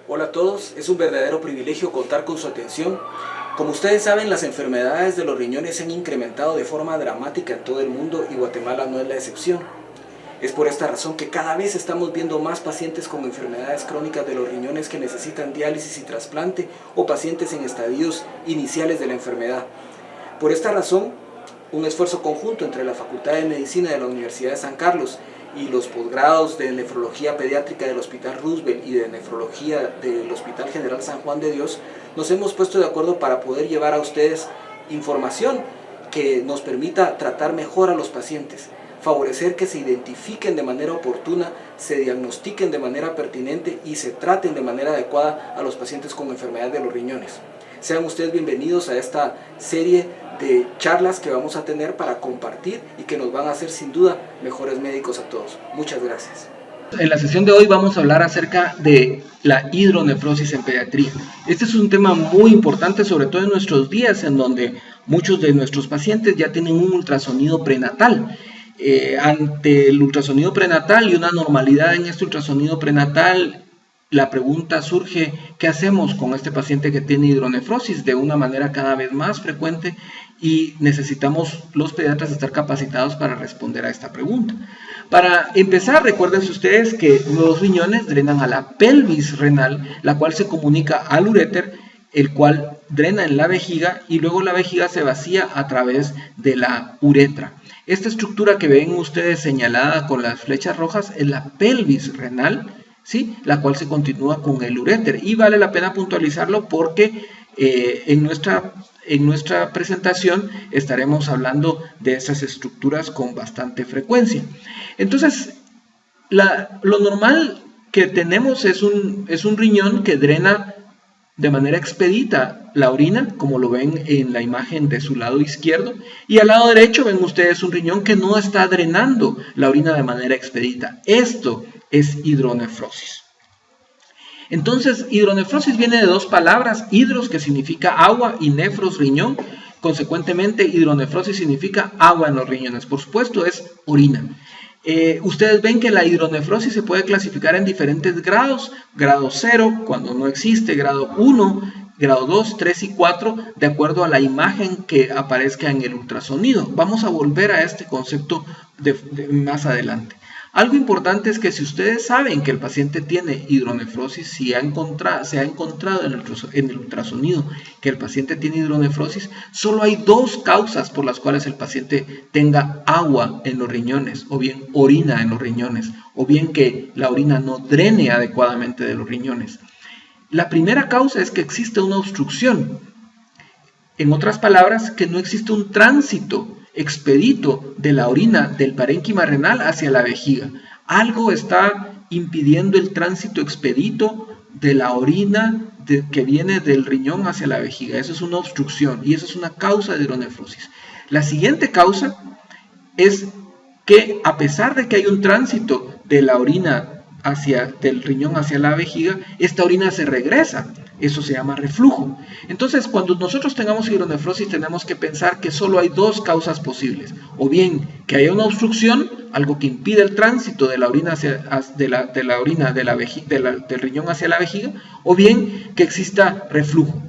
Hola a todos, es un verdadero privilegio contar con su atención. Como ustedes saben, las enfermedades de los riñones se han incrementado de forma dramática en todo el mundo y Guatemala no es la excepción. Es por esta razón que cada vez estamos viendo más pacientes con enfermedades crónicas de los riñones que necesitan diálisis y trasplante o pacientes en estadios iniciales de la enfermedad. Por esta razón, un esfuerzo conjunto entre la Facultad de Medicina de la Universidad de San Carlos y los posgrados de nefrología pediátrica del Hospital Roosevelt y de nefrología del Hospital General San Juan de Dios, nos hemos puesto de acuerdo para poder llevar a ustedes información que nos permita tratar mejor a los pacientes, favorecer que se identifiquen de manera oportuna, se diagnostiquen de manera pertinente y se traten de manera adecuada a los pacientes con enfermedad de los riñones. Sean ustedes bienvenidos a esta serie de charlas que vamos a tener para compartir y que nos van a hacer sin duda mejores médicos a todos. Muchas gracias. En la sesión de hoy vamos a hablar acerca de la hidronefrosis en pediatría. Este es un tema muy importante, sobre todo en nuestros días, en donde muchos de nuestros pacientes ya tienen un ultrasonido prenatal. Ante el ultrasonido prenatal y una normalidad en este ultrasonido prenatal, la pregunta surge: ¿qué hacemos con este paciente que tiene hidronefrosis de una manera cada vez más frecuente? Y necesitamos los pediatras estar capacitados para responder a esta pregunta. Para empezar, recuerden ustedes que los riñones drenan a la pelvis renal, la cual se comunica al uréter, el cual drena en la vejiga y luego la vejiga se vacía a través de la uretra. Esta estructura que ven ustedes señalada con las flechas rojas es la pelvis renal, ¿sí? La cual se continúa con el uréter, y vale la pena puntualizarlo porque en nuestra presentación estaremos hablando de esas estructuras con bastante frecuencia. Entonces, lo normal que tenemos es un riñón que drena de manera expedita la orina, como lo ven en la imagen de su lado izquierdo, y al lado derecho ven ustedes un riñón que no está drenando la orina de manera expedita. Esto es hidronefrosis. Entonces, hidronefrosis viene de dos palabras: hidros, que significa agua, y nefros, riñón. Consecuentemente, hidronefrosis significa agua en los riñones. Por supuesto, es orina. Ustedes ven que la hidronefrosis se puede clasificar en diferentes grados: grado 0, cuando no existe; grado 1, grado 2, 3 y 4, de acuerdo a la imagen que aparezca en el ultrasonido. Vamos a volver a este concepto más adelante. Algo importante es que si ustedes saben que el paciente tiene hidronefrosis, si se ha encontrado en el ultrasonido que el paciente tiene hidronefrosis, solo hay dos causas por las cuales el paciente tenga agua en los riñones, o bien orina en los riñones, o bien que la orina no drene adecuadamente de los riñones. La primera causa es que existe una obstrucción. En otras palabras, que no existe un tránsito expedito de la orina del parénquima renal hacia la vejiga. Algo está impidiendo el tránsito expedito de la orina que viene del riñón hacia la vejiga. Eso es una obstrucción y eso es una causa de hidronefrosis. La siguiente causa es que, a pesar de que hay un tránsito de la orina del riñón hacia la vejiga, esta orina se regresa. Eso se llama reflujo. Entonces, cuando nosotros tengamos hidronefrosis, tenemos que pensar que solo hay dos causas posibles: o bien que haya una obstrucción, algo que impide el tránsito de la orina del riñón hacia la vejiga, o bien que exista reflujo,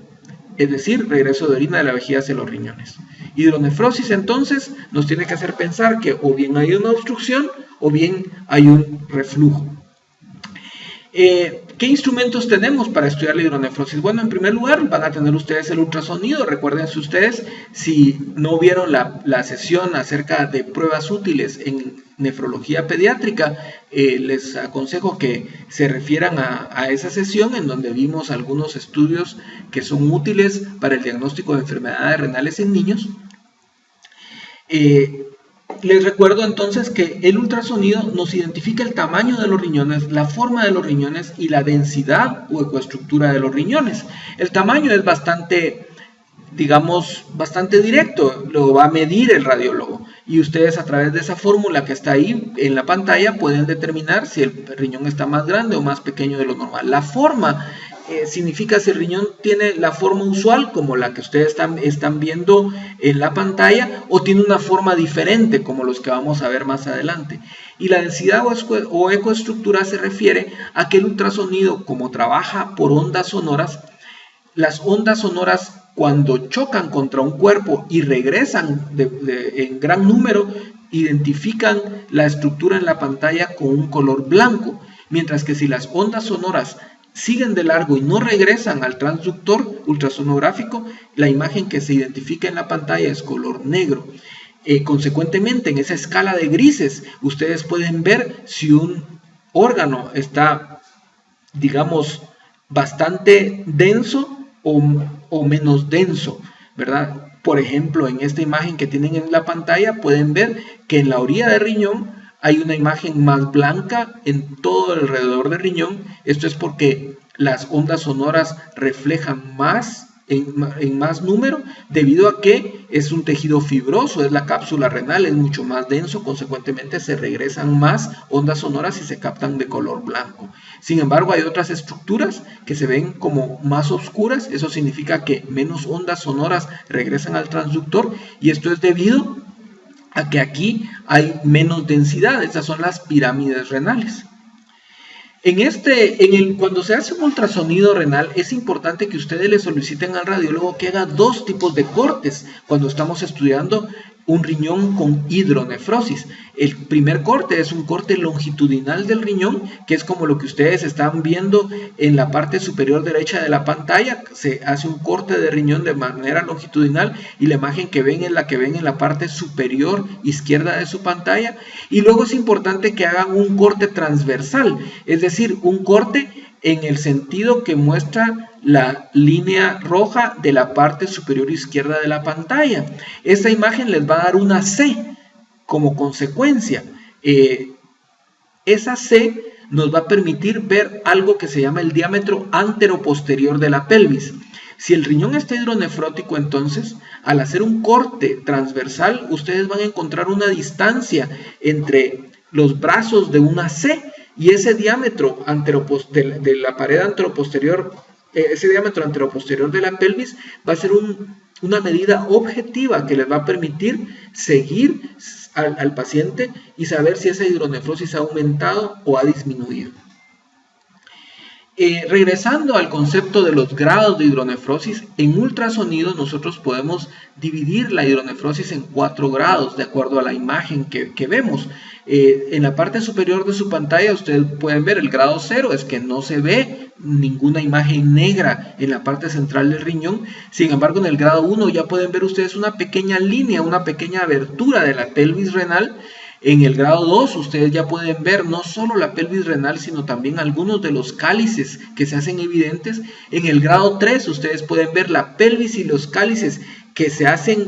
es decir, regreso de orina de la vejiga hacia los riñones. Hidronefrosis, entonces, nos tiene que hacer pensar que o bien hay una obstrucción o bien hay un reflujo. ¿Qué instrumentos tenemos para estudiar la hidronefrosis? Bueno, en primer lugar, van a tener ustedes el ultrasonido. Recuérdense ustedes, si no vieron la sesión acerca de pruebas útiles en nefrología pediátrica, les aconsejo que se refieran a esa sesión en donde vimos algunos estudios que son útiles para el diagnóstico de enfermedades renales en niños. Les recuerdo entonces que el ultrasonido nos identifica el tamaño de los riñones, la forma de los riñones y la densidad o ecoestructura de los riñones. El tamaño es bastante directo, lo va a medir el radiólogo, y ustedes, a través de esa fórmula que está ahí en la pantalla, pueden determinar si el riñón está más grande o más pequeño de lo normal. La forma significa si el riñón tiene la forma usual, como la que ustedes están viendo en la pantalla, o tiene una forma diferente, como los que vamos a ver más adelante. Y la densidad o ecoestructura se refiere a que el ultrasonido, como trabaja por ondas sonoras, las ondas sonoras cuando chocan contra un cuerpo y regresan en gran número, identifican la estructura en la pantalla con un color blanco, mientras que si las ondas sonoras siguen de largo y no regresan al transductor ultrasonográfico, la imagen que se identifica en la pantalla es color negro. Consecuentemente, en esa escala de grises, ustedes pueden ver si un órgano está, digamos, bastante denso o menos denso, ¿verdad? Por ejemplo, en esta imagen que tienen en la pantalla, pueden ver que en la orilla del riñón hay una imagen más blanca en todo alrededor del riñón. Esto es porque las ondas sonoras reflejan más en más número, debido a que es un tejido fibroso, es la cápsula renal, es mucho más denso, consecuentemente se regresan más ondas sonoras y se captan de color blanco. Sin embargo, hay otras estructuras que se ven como más oscuras, eso significa que menos ondas sonoras regresan al transductor, y esto es debido a que aquí hay menos densidad. Estas son las pirámides renales. Cuando se hace un ultrasonido renal, es importante que ustedes le soliciten al radiólogo que haga dos tipos de cortes cuando estamos estudiando un riñón con hidronefrosis. El primer corte es un corte longitudinal del riñón, que es como lo que ustedes están viendo en la parte superior derecha de la pantalla. Se hace un corte de riñón de manera longitudinal y la imagen que ven es la que ven en la parte superior izquierda de su pantalla. Y luego es importante que hagan un corte transversal, es decir, un corte en el sentido que muestra la línea roja de la parte superior izquierda de la pantalla. Esta imagen les va a dar una C como consecuencia. Esa C nos va a permitir ver algo que se llama el diámetro anteroposterior de la pelvis. Si el riñón está hidronefrótico, entonces, al hacer un corte transversal, ustedes van a encontrar una distancia entre los brazos de una C, y ese diámetro de la pared anteroposterior, ese diámetro anteroposterior de la pelvis va a ser una medida objetiva que les va a permitir seguir al paciente y saber si esa hidronefrosis ha aumentado o ha disminuido. Regresando al concepto de los grados de hidronefrosis, en ultrasonido nosotros podemos dividir la hidronefrosis en 4 grados de acuerdo a la imagen que vemos. En la parte superior de su pantalla ustedes pueden ver el grado 0, es que no se ve ninguna imagen negra en la parte central del riñón. Sin embargo, en el grado 1 ya pueden ver ustedes una pequeña línea, una pequeña abertura de la pelvis renal. En el grado 2 ustedes ya pueden ver no solo la pelvis renal, sino también algunos de los cálices que se hacen evidentes. En el grado 3 ustedes pueden ver la pelvis y los cálices que se hacen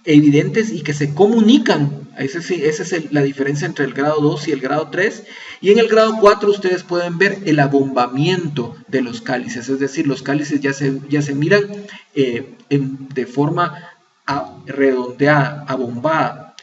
evidentes y que se comunican. Esa es la diferencia entre el grado 2 y el grado 3. Y en el grado 4 ustedes pueden ver el abombamiento de los cálices, es decir, los cálices ya se miran de forma redondeada, abombada,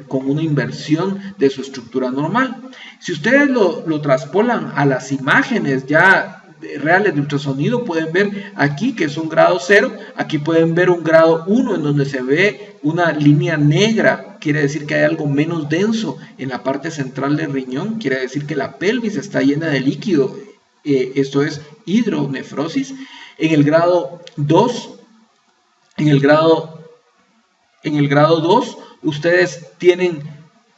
con una inversión de su estructura normal. Si ustedes lo traspolan a las imágenes ya reales de ultrasonido, pueden ver aquí que es un grado 0, aquí pueden ver un grado 1 en donde se ve una línea negra, quiere decir que hay algo menos denso en la parte central del riñón, quiere decir que la pelvis está llena de líquido, esto es hidronefrosis. En el grado 2, ustedes tienen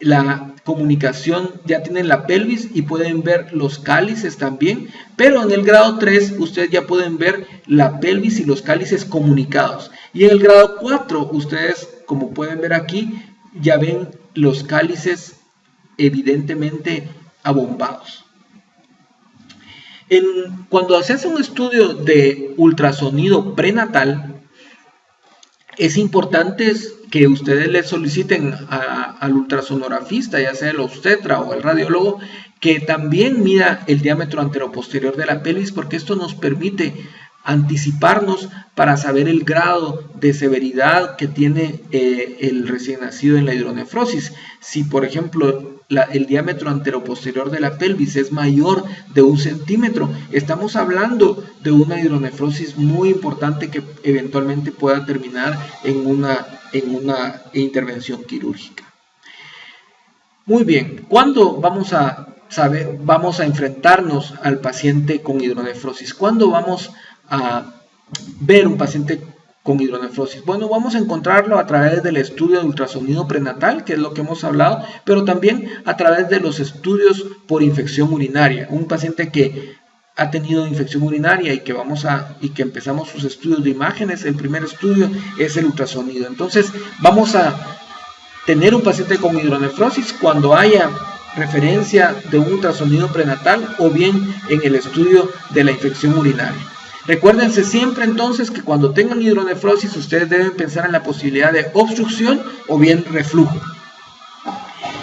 la comunicación, ya tienen la pelvis y pueden ver los cálices también, pero en el grado 3 ustedes ya pueden ver la pelvis y los cálices comunicados. Y en el grado 4 ustedes, como pueden ver aquí, ya ven los cálices evidentemente abombados. Cuando se hace un estudio de ultrasonido prenatal, es importante que ustedes le soliciten al ultrasonografista, ya sea el obstetra o el radiólogo, que también mida el diámetro anteroposterior de la pelvis, porque esto nos permite anticiparnos para saber el grado de severidad que tiene el recién nacido en la hidronefrosis. Si, por ejemplo, el diámetro anteroposterior de la pelvis es mayor de 1 centímetro, estamos hablando de una hidronefrosis muy importante que eventualmente pueda terminar en una intervención quirúrgica. Muy bien, ¿cuándo vamos a enfrentarnos al paciente con hidronefrosis? ¿Cuándo vamos a ver un paciente con hidronefrosis? Bueno, vamos a encontrarlo a través del estudio de ultrasonido prenatal, que es lo que hemos hablado, pero también a través de los estudios por infección urinaria. Un paciente que ha tenido infección urinaria y que empezamos sus estudios de imágenes, el primer estudio es el ultrasonido. Entonces, vamos a tener un paciente con hidronefrosis cuando haya referencia de un ultrasonido prenatal o bien en el estudio de la infección urinaria. Recuérdense siempre entonces que cuando tengan hidronefrosis ustedes deben pensar en la posibilidad de obstrucción o bien reflujo.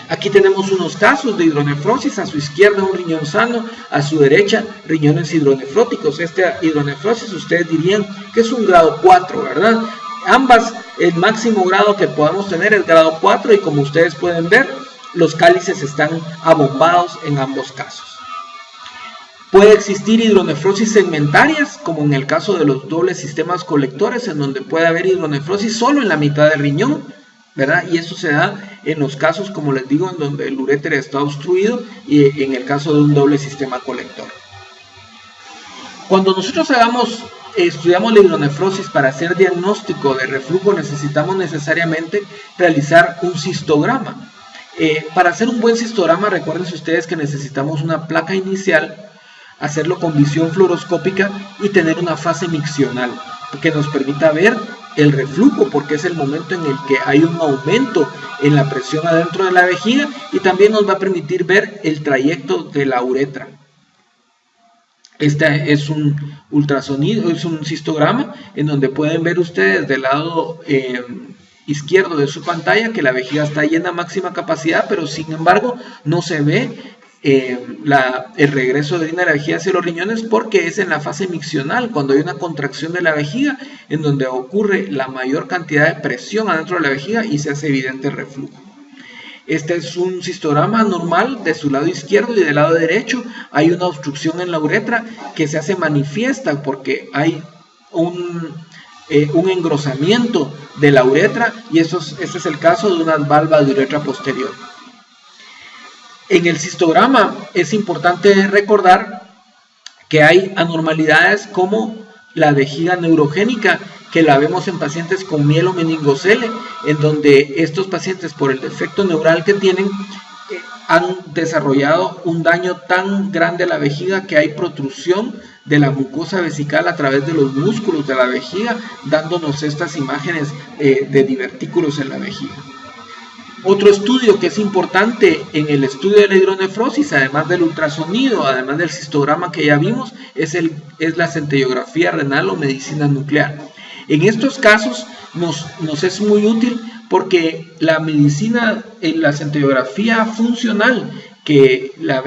Aquí tenemos unos casos de hidronefrosis: a su izquierda un riñón sano, a su derecha riñones hidronefróticos. Esta hidronefrosis ustedes dirían que es un grado 4, ¿verdad? Ambas, el máximo grado que podemos tener es grado 4 y como ustedes pueden ver, los cálices están abombados en ambos casos. Puede existir hidronefrosis segmentarias, como en el caso de los dobles sistemas colectores, en donde puede haber hidronefrosis solo en la mitad del riñón, ¿verdad? Y eso se da en los casos, como les digo, en donde el uréter está obstruido y en el caso de un doble sistema colector. Cuando nosotros estudiamos la hidronefrosis para hacer diagnóstico de reflujo, necesitamos necesariamente realizar un cistograma. Para hacer un buen cistograma, recuerden ustedes que necesitamos una placa inicial, hacerlo con visión fluoroscópica y tener una fase miccional que nos permita ver el reflujo, porque es el momento en el que hay un aumento en la presión adentro de la vejiga, y también nos va a permitir ver el trayecto de la uretra. Este es un ultrasonido, es un cistograma en donde pueden ver ustedes del lado izquierdo de su pantalla que la vejiga está llena a máxima capacidad, pero sin embargo no se ve el regreso de orina de la vejiga hacia los riñones, porque es en la fase miccional, cuando hay una contracción de la vejiga, en donde ocurre la mayor cantidad de presión adentro de la vejiga y se hace evidente el reflujo. Este es un cistograma normal de su lado izquierdo, y del lado derecho hay una obstrucción en la uretra que se hace manifiesta porque hay un engrosamiento de la uretra, y este es el caso de unas valvas de uretra posterior. En el cistograma es importante recordar que hay anormalidades como la vejiga neurogénica, que la vemos en pacientes con mielomeningocele, en donde estos pacientes, por el defecto neural que tienen, han desarrollado un daño tan grande a la vejiga que hay protrusión de la mucosa vesical a través de los músculos de la vejiga, dándonos estas imágenes de divertículos en la vejiga. Otro estudio que es importante en el estudio de la hidronefrosis, además del ultrasonido, además del cistograma que ya vimos, es la centellografía renal o medicina nuclear. En estos casos nos es muy útil porque la medicina, la centellografía funcional, que la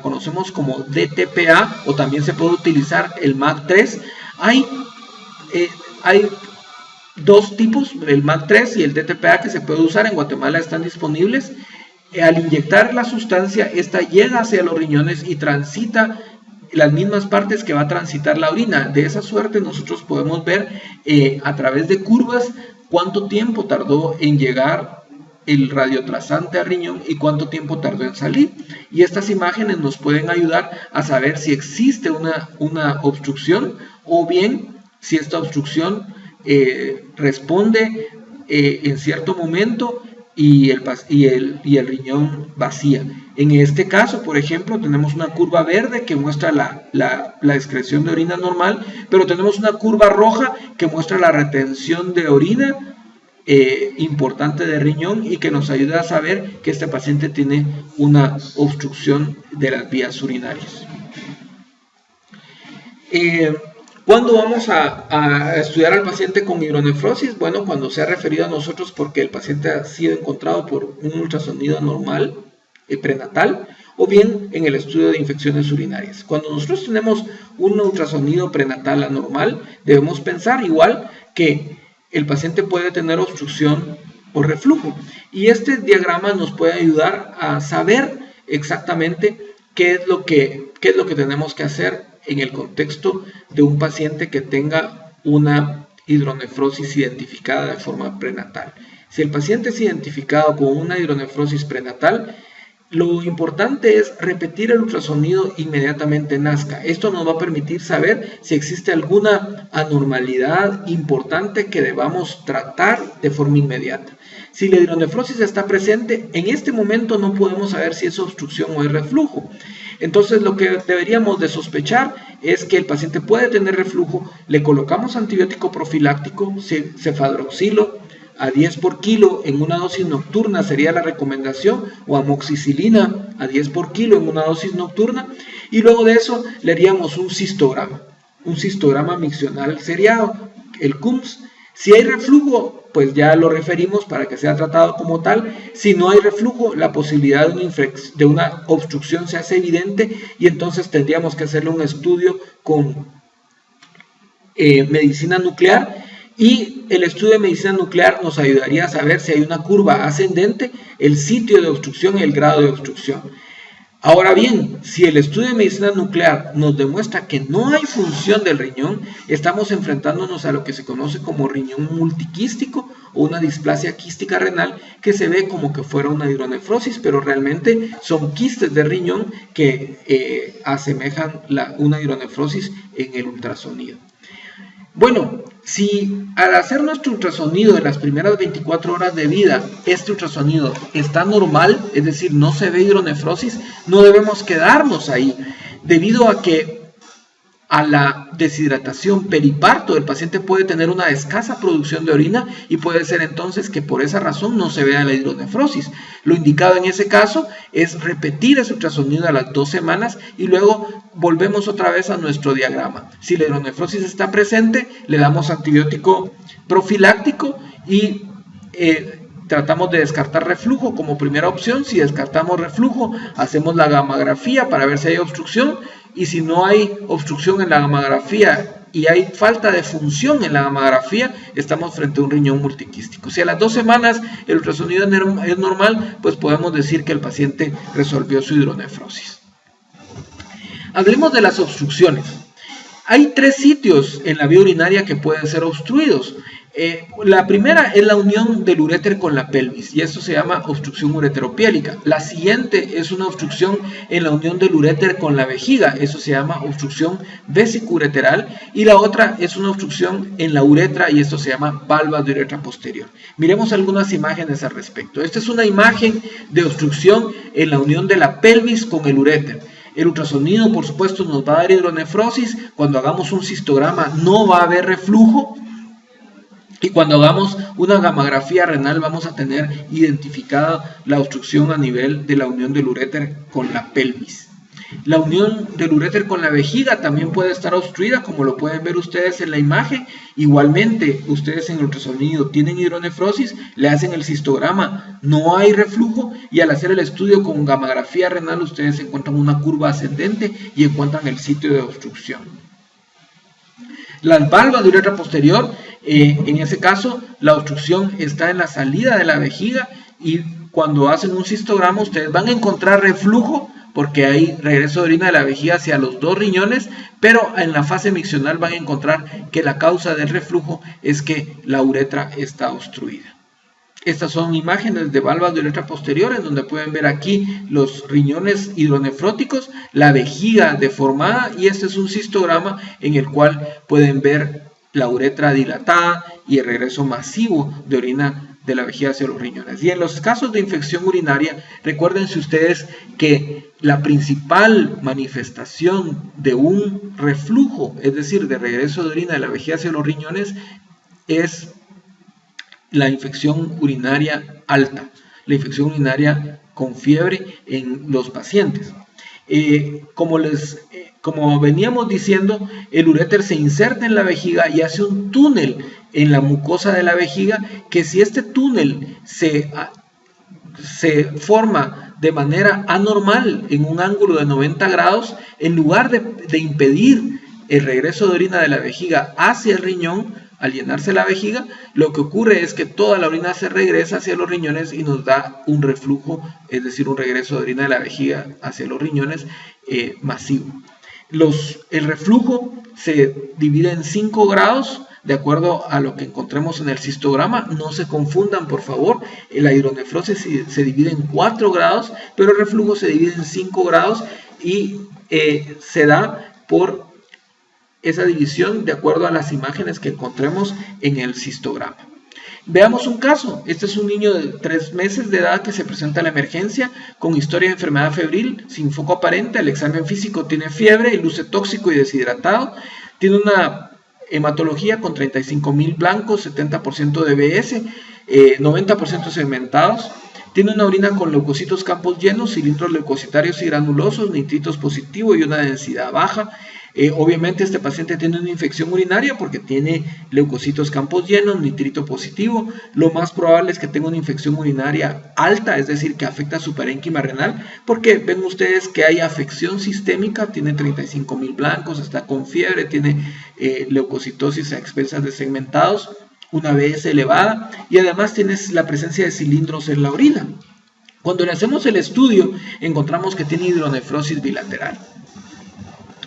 conocemos como DTPA, o también se puede utilizar el MAC3, hay dos tipos, el MAC3 y el DTPA, que se puede usar. En Guatemala están disponibles. Al inyectar la sustancia, esta llega hacia los riñones y transita las mismas partes que va a transitar la orina. De esa suerte nosotros podemos ver a través de curvas cuánto tiempo tardó en llegar el radiotrazante al riñón y cuánto tiempo tardó en salir. Y estas imágenes nos pueden ayudar a saber si existe una obstrucción, o bien si esta obstrucción responde en cierto momento y el riñón vacía. En este caso, por ejemplo, tenemos una curva verde que muestra la excreción de orina normal, pero tenemos una curva roja que muestra la retención de orina importante de riñón, y que nos ayuda a saber que este paciente tiene una obstrucción de las vías urinarias. ¿Cuándo vamos a estudiar al paciente con hidronefrosis? Bueno, cuando se ha referido a nosotros porque el paciente ha sido encontrado por un ultrasonido anormal prenatal, o bien en el estudio de infecciones urinarias. Cuando nosotros tenemos un ultrasonido prenatal anormal, debemos pensar igual que el paciente puede tener obstrucción o reflujo. Y este diagrama nos puede ayudar a saber exactamente qué es lo que tenemos que hacer en el contexto de un paciente que tenga una hidronefrosis identificada de forma prenatal. Si el paciente es identificado con una hidronefrosis prenatal, lo importante es repetir el ultrasonido inmediatamente nazca. Esto nos va a permitir saber si existe alguna anormalidad importante que debamos tratar de forma inmediata. Si la hidronefrosis está presente, en este momento no podemos saber si es obstrucción o es reflujo. Entonces lo que deberíamos de sospechar es que el paciente puede tener reflujo. Le colocamos antibiótico profiláctico, cefadroxilo, a 10 por kilo en una dosis nocturna sería la recomendación, o amoxicilina a 10 por kilo en una dosis nocturna, y luego de eso le haríamos un cistograma miccional seriado, el CUMS. Si hay reflujo, pues ya lo referimos para que sea tratado como tal. Si no hay reflujo, la posibilidad de una obstrucción se hace evidente, y entonces tendríamos que hacerle un estudio con medicina nuclear. Y el estudio de medicina nuclear nos ayudaría a saber si hay una curva ascendente, el sitio de obstrucción y el grado de obstrucción. Ahora bien, si el estudio de medicina nuclear nos demuestra que no hay función del riñón, estamos enfrentándonos a lo que se conoce como riñón multiquístico o una displasia quística renal, que se ve como que fuera una hidronefrosis, pero realmente son quistes de riñón que asemejan una hidronefrosis en el ultrasonido. Bueno, si al hacer nuestro ultrasonido en las primeras 24 horas de vida, este ultrasonido está normal, es decir, no se ve hidronefrosis, no debemos quedarnos ahí, debido a que a la deshidratación periparto el paciente puede tener una escasa producción de orina, y puede ser entonces que por esa razón no se vea la hidronefrosis. Lo indicado en ese caso es repetir ese ultrasonido a las 2 semanas y luego volvemos otra vez a nuestro diagrama. Si la hidronefrosis está presente, le damos antibiótico profiláctico y tratamos de descartar reflujo como primera opción. Si descartamos reflujo, hacemos la gamografía para ver si hay obstrucción, y si no hay obstrucción en la gamografía y hay falta de función en la gamografía, estamos frente a un riñón multiquístico. Si a las 2 semanas el ultrasonido es normal, pues podemos decir que el paciente resolvió su hidronefrosis. Hablemos de las obstrucciones. Hay 3 sitios en la vía urinaria que pueden ser obstruidos. La primera es la unión del uréter con la pelvis, y esto se llama obstrucción ureteropiélica. La siguiente es una obstrucción en la unión del uréter con la vejiga, eso se llama obstrucción vesicureteral, y la otra es una obstrucción en la uretra, y esto se llama valva de uretra posterior. Miremos algunas imágenes al respecto. Esta es una imagen de obstrucción en la unión de la pelvis con el uréter. El ultrasonido, por supuesto, nos va a dar hidronefrosis. Cuando hagamos un cistograma no va a haber reflujo, y cuando hagamos una gamografía renal vamos a tener identificada la obstrucción a nivel de la unión del uréter con la pelvis. La unión del uréter con la vejiga también puede estar obstruida, como lo pueden ver ustedes en la imagen. Igualmente, ustedes en el ultrasonido tienen hidronefrosis, le hacen el cistograma, no hay reflujo, y al hacer el estudio con gamografía renal ustedes encuentran una curva ascendente y encuentran el sitio de obstrucción. Las valvas de uretra posterior, en ese caso la obstrucción está en la salida de la vejiga, y cuando hacen un cistograma ustedes van a encontrar reflujo porque hay regreso de orina de la vejiga hacia los 2 riñones, pero en la fase miccional van a encontrar que la causa del reflujo es que la uretra está obstruida. Estas son imágenes de valvas de uretra posterior, en donde pueden ver aquí los riñones hidronefróticos, la vejiga deformada, y este es un cistograma en el cual pueden ver la uretra dilatada y el regreso masivo de orina de la vejiga hacia los riñones. Y en los casos de infección urinaria, recuérdense ustedes que la principal manifestación de un reflujo, es decir, de regreso de orina de la vejiga hacia los riñones, es la infección urinaria alta, la infección urinaria con fiebre en los pacientes. Como veníamos diciendo, el uréter se inserta en la vejiga y hace un túnel en la mucosa de la vejiga, que si este túnel se forma de manera anormal en un ángulo de 90 grados, en lugar de impedir el regreso de orina de la vejiga hacia el riñón, Al llenarse la vejiga, lo que ocurre es que toda la orina se regresa hacia los riñones y nos da un reflujo, es decir, un regreso de orina de la vejiga hacia los riñones masivo. El reflujo se divide en 5 grados, de acuerdo a lo que encontremos en el cistograma. No se confundan, por favor. La hidronefrosis se divide en 4 grados, pero el reflujo se divide en 5 grados y se da por esa división de acuerdo a las imágenes que encontremos en el cistograma. Veamos un caso. Este es un niño de 3 meses de edad que se presenta a la emergencia con historia de enfermedad febril sin foco aparente. El examen físico tiene fiebre y luce tóxico y deshidratado. Tiene una hematología con 35.000 blancos, 70% de BS, 90% segmentados. Tiene una orina con leucocitos campos llenos, cilindros leucocitarios y granulosos, nitritos positivo y una densidad baja. Obviamente este paciente tiene una infección urinaria porque tiene leucocitos campos llenos, nitrito positivo. Lo más probable es que tenga una infección urinaria alta, es decir, que afecta a su parénquima renal, porque ven ustedes que hay afección sistémica, tiene 35.000 blancos, está con fiebre, tiene leucocitosis a expensas de segmentados, una BS elevada y además tienes la presencia de cilindros en la orina. Cuando le hacemos el estudio, encontramos que tiene hidronefrosis bilateral.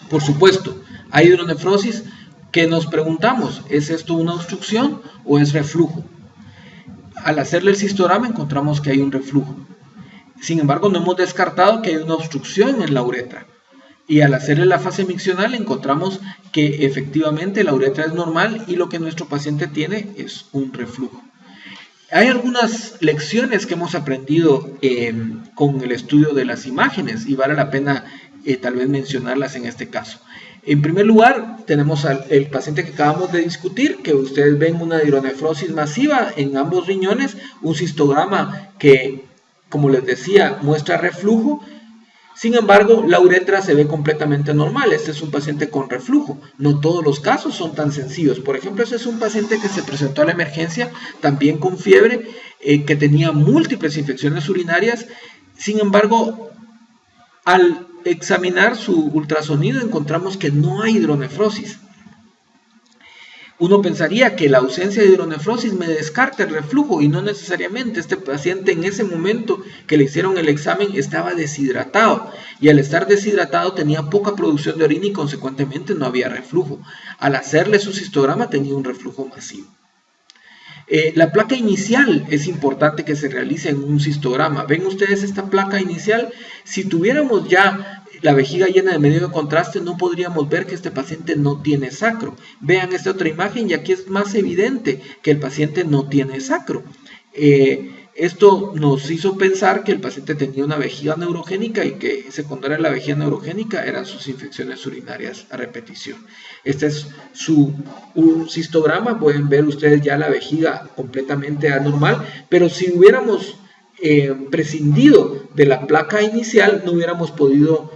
Por supuesto, hay hidronefrosis que nos preguntamos, ¿es esto una obstrucción o es reflujo? Al hacerle el cistograma encontramos que hay un reflujo. Sin embargo, no hemos descartado que hay una obstrucción en la uretra. Y al hacerle la fase miccional encontramos que efectivamente la uretra es normal y lo que nuestro paciente tiene es un reflujo. Hay algunas lecciones que hemos aprendido con el estudio de las imágenes y vale la pena tal vez mencionarlas en este caso. En primer lugar, tenemos al paciente que acabamos de discutir, que ustedes ven una hidronefrosis masiva en ambos riñones, un cistograma que, como les decía, muestra reflujo. Sin embargo, la uretra se ve completamente normal. Este es un paciente con reflujo. No todos los casos son tan sencillos. Por ejemplo, este es un paciente que se presentó a la emergencia también con fiebre, que tenía múltiples infecciones urinarias. Sin embargo, al examinar su ultrasonido encontramos que no hay hidronefrosis. Uno pensaría que la ausencia de hidronefrosis me descarta el reflujo y no necesariamente. Este paciente en ese momento que le hicieron el examen estaba deshidratado y al estar deshidratado tenía poca producción de orina y consecuentemente no había reflujo. Al hacerle su cistograma tenía un reflujo masivo. La placa inicial es importante que se realice en un cistograma. ¿Ven ustedes esta placa inicial? Si tuviéramos ya la vejiga llena de medio de contraste, no podríamos ver que este paciente no tiene sacro. Vean esta otra imagen y aquí es más evidente que el paciente no tiene sacro. Esto nos hizo pensar que el paciente tenía una vejiga neurogénica y que secundaria a la vejiga neurogénica eran sus infecciones urinarias a repetición. Este es un cistograma, pueden ver ustedes ya la vejiga completamente anormal, pero si hubiéramos prescindido de la placa inicial, no hubiéramos podido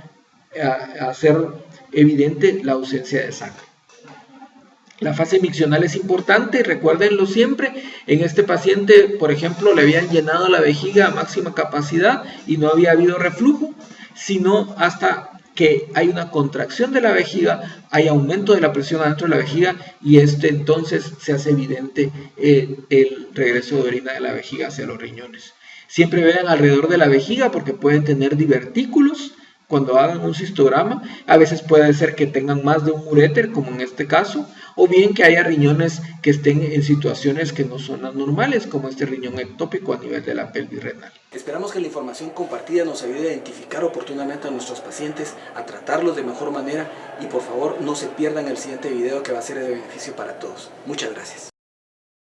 hacer evidente la ausencia de sacro. La fase miccional es importante, recuérdenlo siempre. En este paciente, por ejemplo, le habían llenado la vejiga a máxima capacidad y no había habido reflujo, sino hasta que hay una contracción de la vejiga, hay aumento de la presión adentro de la vejiga y entonces se hace evidente el regreso de orina de la vejiga hacia los riñones. Siempre vean alrededor de la vejiga porque pueden tener divertículos. Cuando hagan un cistograma, a veces puede ser que tengan más de un uréter, como en este caso, o bien que haya riñones que estén en situaciones que no son anormales, como este riñón ectópico a nivel de la pelvis renal. Esperamos que la información compartida nos ayude a identificar oportunamente a nuestros pacientes, a tratarlos de mejor manera y por favor no se pierdan el siguiente video que va a ser de beneficio para todos. Muchas gracias.